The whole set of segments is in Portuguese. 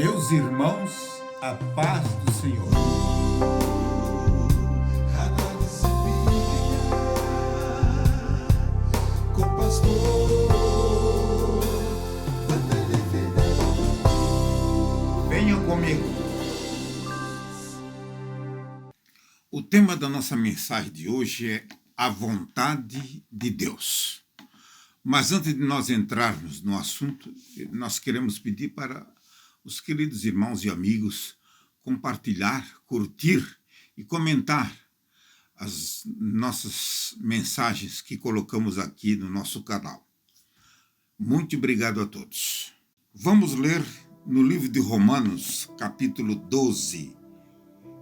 Meus irmãos, a paz do Senhor. Venham comigo. O tema da nossa mensagem de hoje é a vontade de Deus. Mas antes de nós entrarmos no assunto, nós queremos pedir para os queridos irmãos e amigos compartilhar, curtir e comentar as nossas mensagens que colocamos aqui no nosso canal. Muito obrigado a todos. Vamos ler no livro de Romanos, capítulo 12,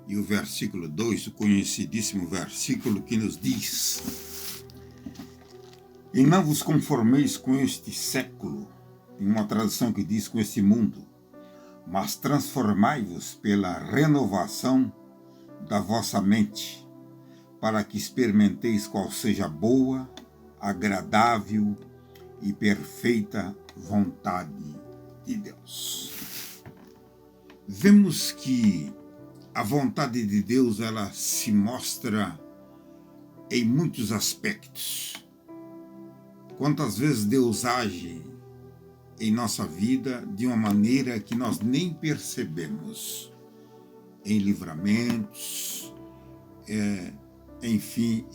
e o versículo 2, o conhecidíssimo versículo que nos diz: E não vos conformeis com este século, em uma tradução que diz com este mundo, mas transformai-vos pela renovação da vossa mente, para que experimenteis qual seja a boa, agradável e perfeita vontade de Deus. Vemos que a vontade de Deus, ela se mostra em muitos aspectos. Quantas vezes Deus age em nossa vida de uma maneira que nós nem percebemos, em livramentos, enfim,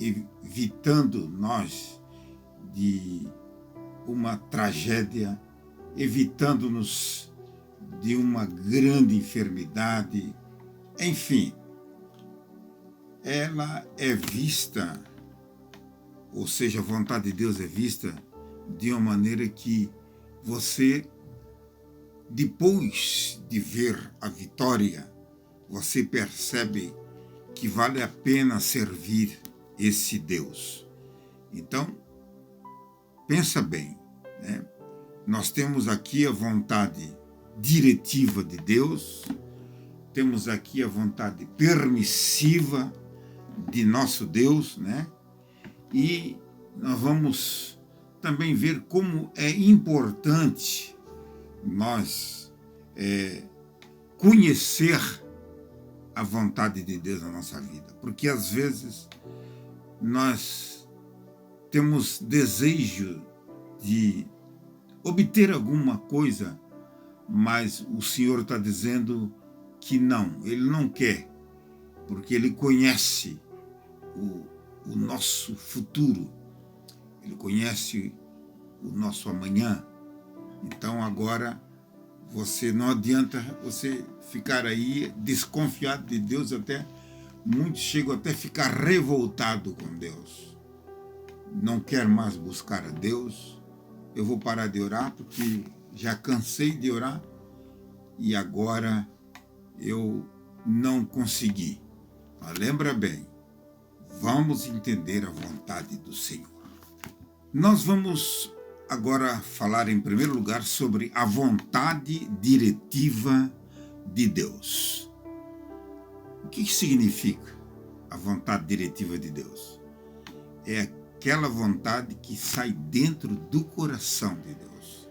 evitando nós de uma tragédia, evitando-nos de uma grande enfermidade, enfim, ela é vista, ou seja, a vontade de Deus é vista de uma maneira que você, depois de ver a vitória, você percebe que vale a pena servir esse Deus. Então, pensa bem, né? Nós temos aqui a vontade diretiva de Deus, temos aqui a vontade permissiva de nosso Deus, né? E nós vamos também ver como é importante nós conhecer a vontade de Deus na nossa vida, porque às vezes nós temos desejo de obter alguma coisa, mas o Senhor está dizendo que não, Ele não quer, porque Ele conhece o nosso futuro, Ele conhece o nosso amanhã. Então agora não adianta você ficar aí desconfiado de Deus, até muitos chegam até a ficar revoltado com Deus. Não quer mais buscar a Deus, eu vou parar de orar porque já cansei de orar e agora eu não consegui. Mas lembra bem, vamos entender a vontade do Senhor. Nós vamos agora falar em primeiro lugar sobre a vontade diretiva de Deus. O que significa a vontade diretiva de Deus? É aquela vontade que sai dentro do coração de Deus.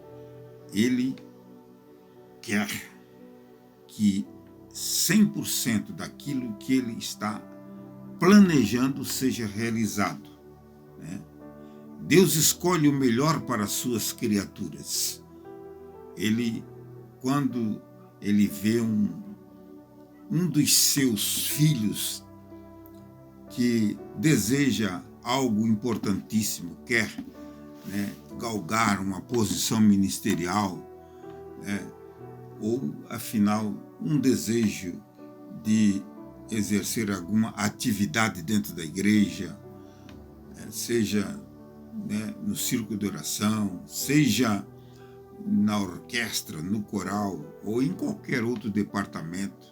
Ele quer que 100% daquilo que Ele está planejando seja realizado, né? Deus escolhe o melhor para as suas criaturas. Quando Ele vê um dos seus filhos que deseja algo importantíssimo, quer, né, galgar uma posição ministerial, né, ou, afinal, um desejo de exercer alguma atividade dentro da igreja, seja, né, no círculo de oração, seja na orquestra, no coral, ou em qualquer outro departamento,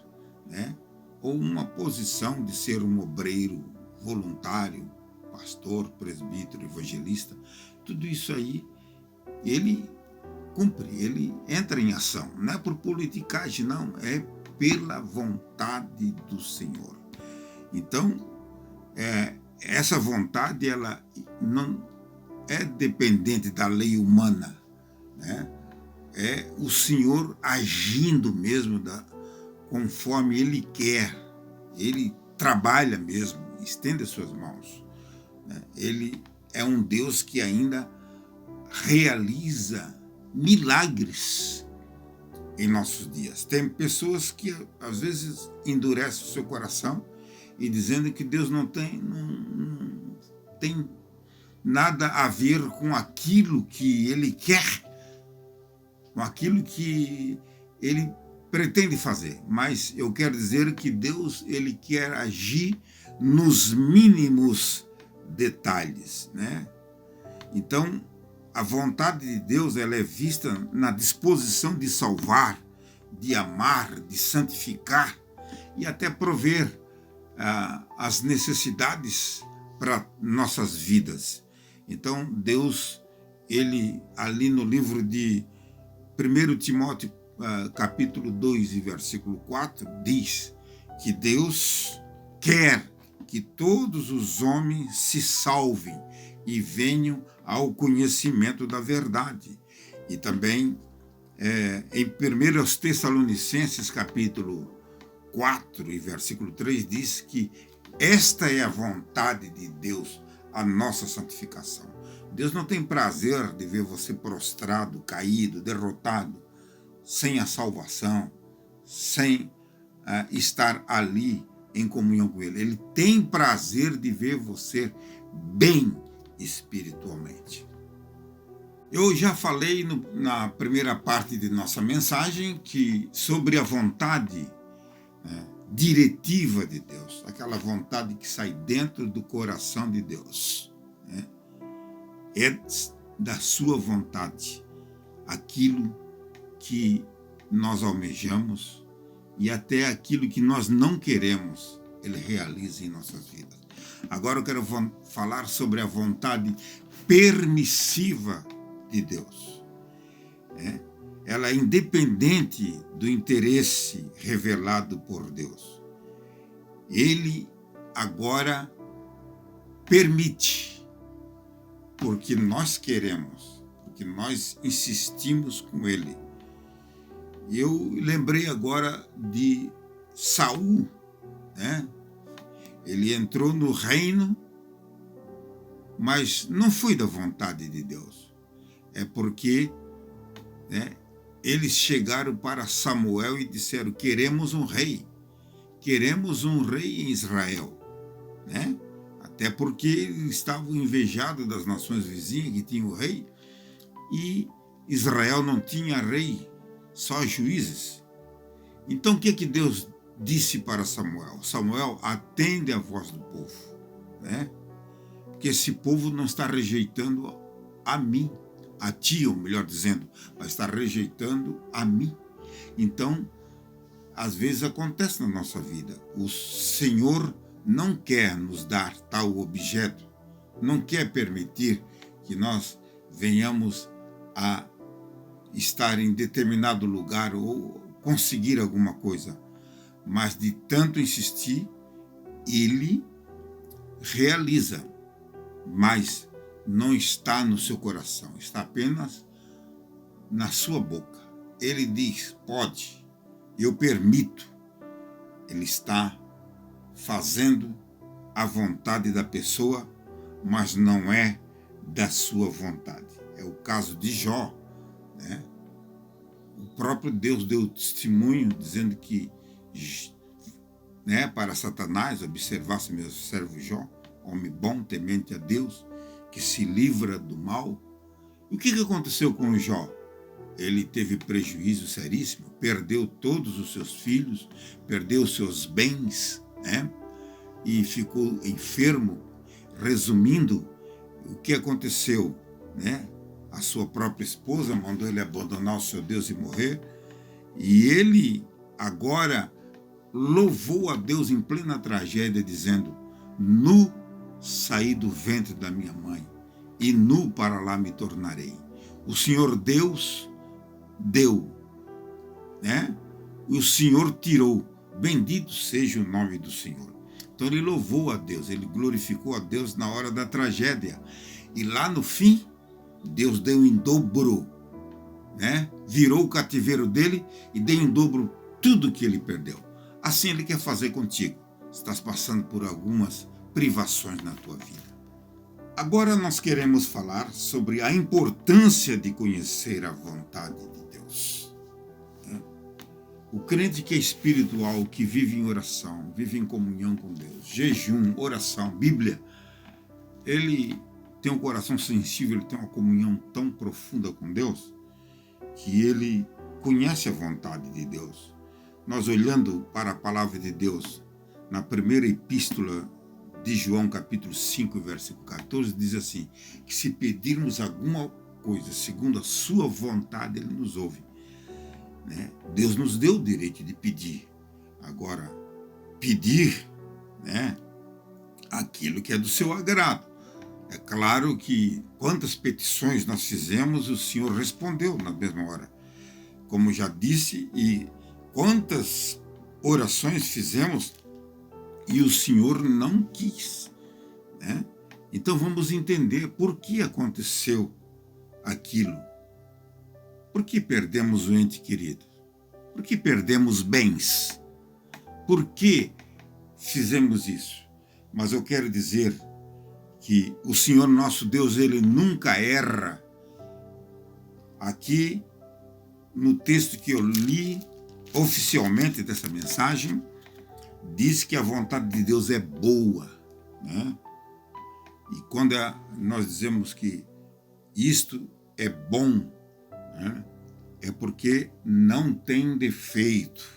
né, ou uma posição de ser um obreiro voluntário, pastor, presbítero, evangelista, tudo isso aí, ele cumpre, ele entra em ação. Não é por politicagem, não, é pela vontade do Senhor. Então, essa vontade, ela não é dependente da lei humana, né? é o Senhor agindo mesmo conforme Ele quer. Ele trabalha mesmo, estende as suas mãos. Ele é um Deus que ainda realiza milagres em nossos dias. Tem pessoas que às vezes endurecem o seu coração e dizendo que Deus não tem nada a ver com aquilo que Ele quer, com aquilo que Ele pretende fazer. Mas eu quero dizer que Deus, Ele quer agir nos mínimos detalhes, né? Então, a vontade de Deus, ela é vista na disposição de salvar, de amar, de santificar e até prover as necessidades para nossas vidas. Então, Deus, Ele, ali no livro de 1 Timóteo, capítulo 2 e versículo 4, diz que Deus quer que todos os homens se salvem e venham ao conhecimento da verdade. E também em 1 Tessalonicenses capítulo 4 e versículo 3 diz que esta é a vontade de Deus, a nossa santificação. Deus não tem prazer de ver você prostrado, caído, derrotado, sem a salvação, sem estar ali em comunhão com Ele. Ele tem prazer de ver você bem espiritualmente. Eu já falei na primeira parte de nossa mensagem sobre a vontade diretiva de Deus, aquela vontade que sai dentro do coração de Deus. É da sua vontade aquilo que nós almejamos e até aquilo que nós não queremos, Ele realiza em nossas vidas. Agora eu quero falar sobre a vontade permissiva de Deus. Ela é independente do interesse revelado por Deus. Ele agora permite, porque nós queremos, porque nós insistimos com Ele. E eu lembrei agora de Saul, né? Ele entrou no reino, mas não foi da vontade de Deus. É porque eles chegaram para Samuel e disseram: queremos um rei em Israel, né? Até porque eles estavam invejados das nações vizinhas que tinham rei, e Israel não tinha rei, só juízes. Então o que Deus disse para Samuel? Samuel, atende a voz do povo, né? Porque esse povo não está rejeitando a mim, a ti, ou melhor dizendo, mas está rejeitando a mim. Então, às vezes acontece na nossa vida. O Senhor não quer nos dar tal objeto, não quer permitir que nós venhamos a estar em determinado lugar ou conseguir alguma coisa. Mas de tanto insistir, Ele realiza, mas não está no seu coração, está apenas na sua boca. Ele diz: pode, eu permito. Ele está fazendo a vontade da pessoa, mas não é da sua vontade. É o caso de Jó, né? O próprio Deus deu testemunho dizendo que, para Satanás, observasse meu servo Jó, homem bom, temente a Deus, que se livra do mal. O que aconteceu com Jó? Ele teve prejuízo seríssimo, perdeu todos os seus filhos, perdeu os seus bens, e ficou enfermo. Resumindo, o que aconteceu? A sua própria esposa mandou ele abandonar o seu Deus e morrer, e ele agora louvou a Deus em plena tragédia, dizendo: nu saí do ventre da minha mãe, e nu para lá me tornarei. O Senhor Deus deu, e o Senhor tirou. Bendito seja o nome do Senhor. Então ele louvou a Deus, ele glorificou a Deus na hora da tragédia. E lá no fim, Deus deu em dobro né? Virou o cativeiro dele e deu em dobro tudo que ele perdeu. Assim ele quer fazer contigo. Estás passando por algumas privações na tua vida. Agora nós queremos falar sobre a importância de conhecer a vontade de Deus. O crente que é espiritual, que vive em oração, vive em comunhão com Deus, jejum, oração, Bíblia, ele tem um coração sensível, ele tem uma comunhão tão profunda com Deus, que ele conhece a vontade de Deus. Nós olhando para a palavra de Deus, na primeira epístola de João, capítulo 5, versículo 14, diz assim, que se pedirmos alguma coisa segundo a sua vontade, ele nos ouve. Né? Deus nos deu o direito de pedir. Agora, pedir, né, aquilo que é do seu agrado. É claro que quantas petições nós fizemos, o Senhor respondeu na mesma hora. Como já disse, e quantas orações fizemos e o Senhor não quis. Né? Então vamos entender por que aconteceu aquilo. Por que perdemos o ente querido? Por que perdemos bens? Por que fizemos isso? Mas eu quero dizer que o Senhor nosso Deus, ele nunca erra. Aqui, no texto que eu li oficialmente dessa mensagem, diz que a vontade de Deus é boa. Né? E quando nós dizemos que isto é bom, né, é porque não tem defeito.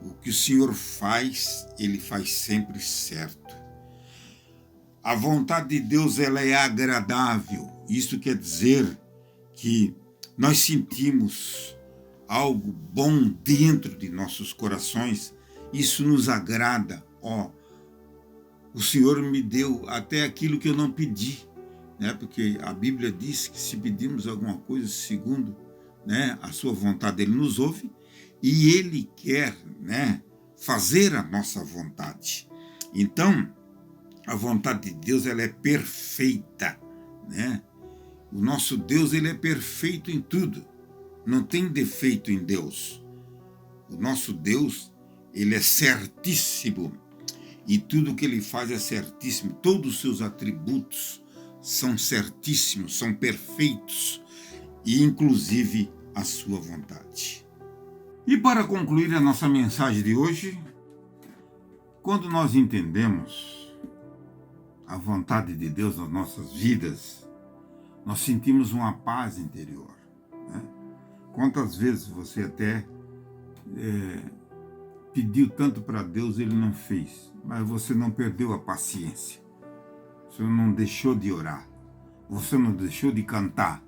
O que o Senhor faz, ele faz sempre certo. A vontade de Deus, ela é agradável. Isso quer dizer que nós sentimos algo bom dentro de nossos corações. Isso nos agrada. O Senhor me deu até aquilo que eu não pedi, né? Porque a Bíblia diz que se pedirmos alguma coisa segundo, né, a sua vontade, ele nos ouve e ele quer, né, fazer a nossa vontade. Então, a vontade de Deus, ela é perfeita, né? O nosso Deus, ele é perfeito em tudo. Não tem defeito em Deus. O nosso Deus, ele é certíssimo. E tudo que ele faz é certíssimo. Todos os seus atributos são certíssimos, são perfeitos. E inclusive a sua vontade. E para concluir a nossa mensagem de hoje, quando nós entendemos a vontade de Deus nas nossas vidas, nós sentimos uma paz interior. Né? Quantas vezes você até pediu tanto para Deus, ele não fez, mas você não perdeu a paciência, você não deixou de orar, você não deixou de cantar,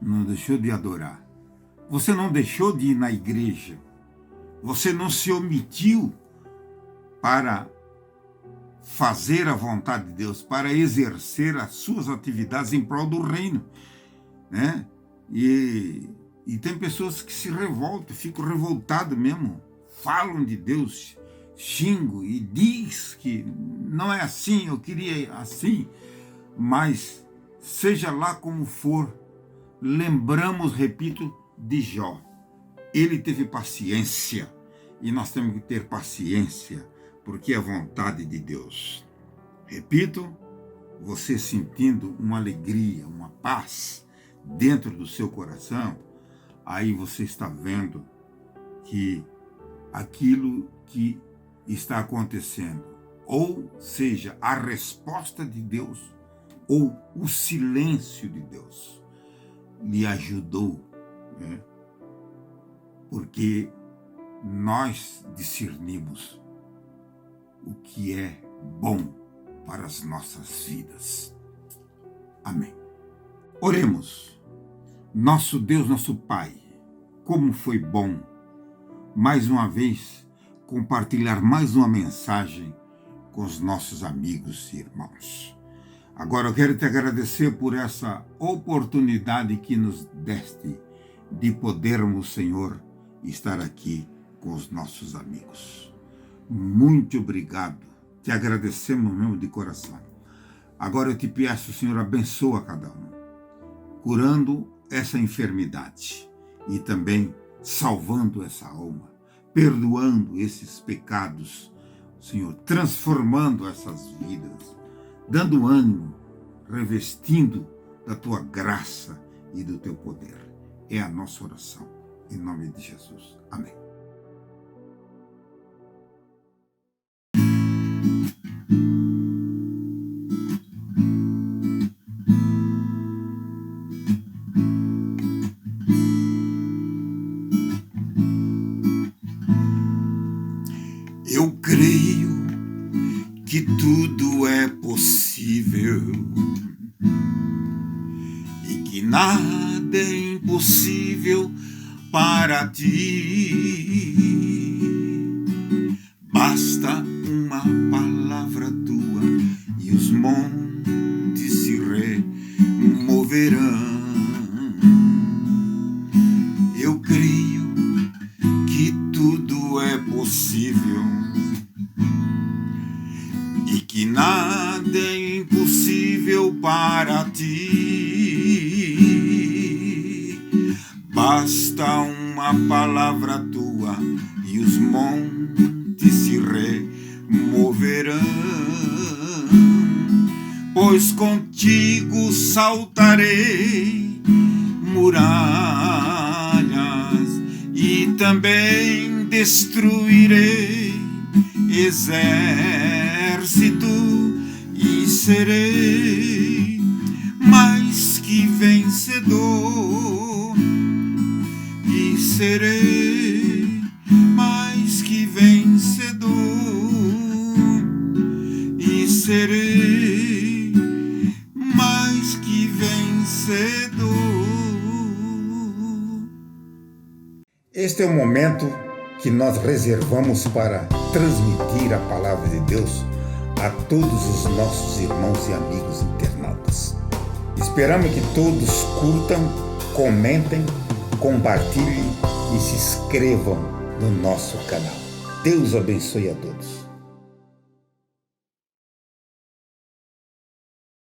não deixou de adorar, você não deixou de ir na igreja, você não se omitiu para fazer a vontade de Deus, para exercer as suas atividades em prol do reino, né? E tem pessoas que se revoltam, ficam revoltadas mesmo, falam de Deus, xingam e diz que não é assim, eu queria assim, mas seja lá como for, lembramos, repito, de Jó. Ele teve paciência e nós temos que ter paciência, porque é a vontade de Deus. Repito, você sentindo uma alegria, uma paz dentro do seu coração, aí você está vendo que aquilo que está acontecendo, ou seja, a resposta de Deus, ou o silêncio de Deus, lhe ajudou, né? Porque nós discernimos o que é bom para as nossas vidas. Amém. Oremos. Nosso Deus, nosso Pai, como foi bom, mais uma vez, compartilhar mais uma mensagem com os nossos amigos e irmãos. Agora eu quero te agradecer por essa oportunidade que nos deste de podermos, Senhor, estar aqui com os nossos amigos. Muito obrigado. Te agradecemos mesmo de coração. Agora eu te peço, Senhor, abençoa cada um, curando essa enfermidade e também salvando essa alma, perdoando esses pecados, Senhor, transformando essas vidas, dando ânimo, revestindo da tua graça e do teu poder. É a nossa oração, em nome de Jesus. Amém. Eu creio que tudo é possível e que nada é impossível para ti. Basta uma palavra tua e os montes se removerão. Eu creio que tudo é possível e que nada é impossível para ti. Basta uma palavra tua e os montes se removerão, pois contigo saltarei muralhas e também destruirei exército e serei mais que vencedor, e serei mais que vencedor, e serei mais que vencedor. Este é o momento que nós reservamos para transmitir a palavra de Deus a todos os nossos irmãos e amigos internautas. Esperamos que todos curtam, comentem, compartilhem e se inscrevam no nosso canal. Deus abençoe a todos.